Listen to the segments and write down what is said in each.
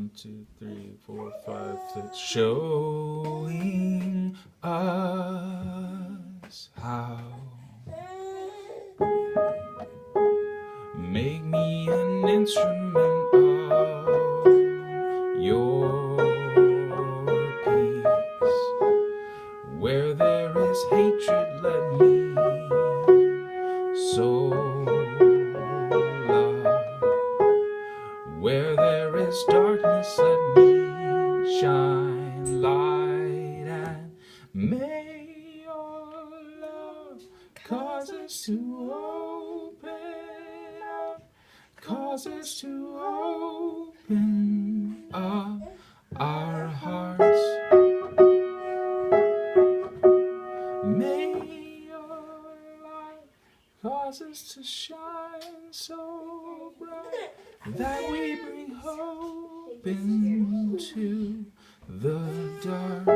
1, 2, 3, 4, 5, 6. Showing us how. Make me an instrument of your peace. Where there is hatred, let me sow love. Where there is darkness, let me shine light. And may your love cause us to open up, cause us to open up our hearts. May your light cause us to shine so bright that we bring hope into the dark.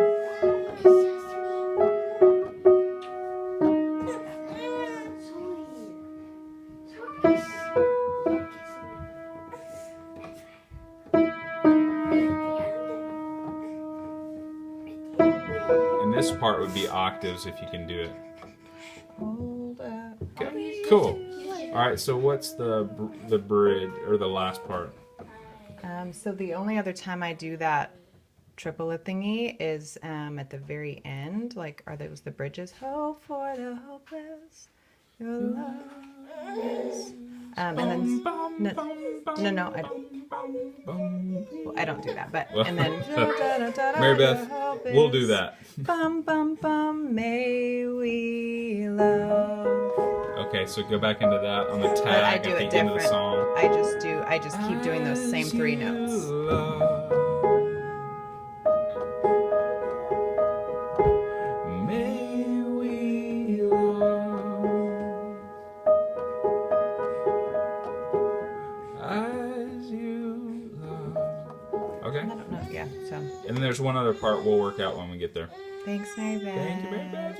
And this part would be octaves if you can do it. Hold up. Okay, cool. All right, so what's the bridge or the last part? So the only other time I do that triplet thingy is at the very end. Like, are those the bridges? Hope for the hopeless, your love is. And then no, I don't. Well, I don't do that. But and then Mary Beth, we'll do that. Bum bum bum, may we love. Okay, so go back into that on the But I tag do at it the end of the different. song. I just keep doing those same three notes. May we love as you love. Okay. I don't know. Yeah. So And then there's one other part we'll work out when we get there. thanks, Mary Beth. Thank you, Mary Beth.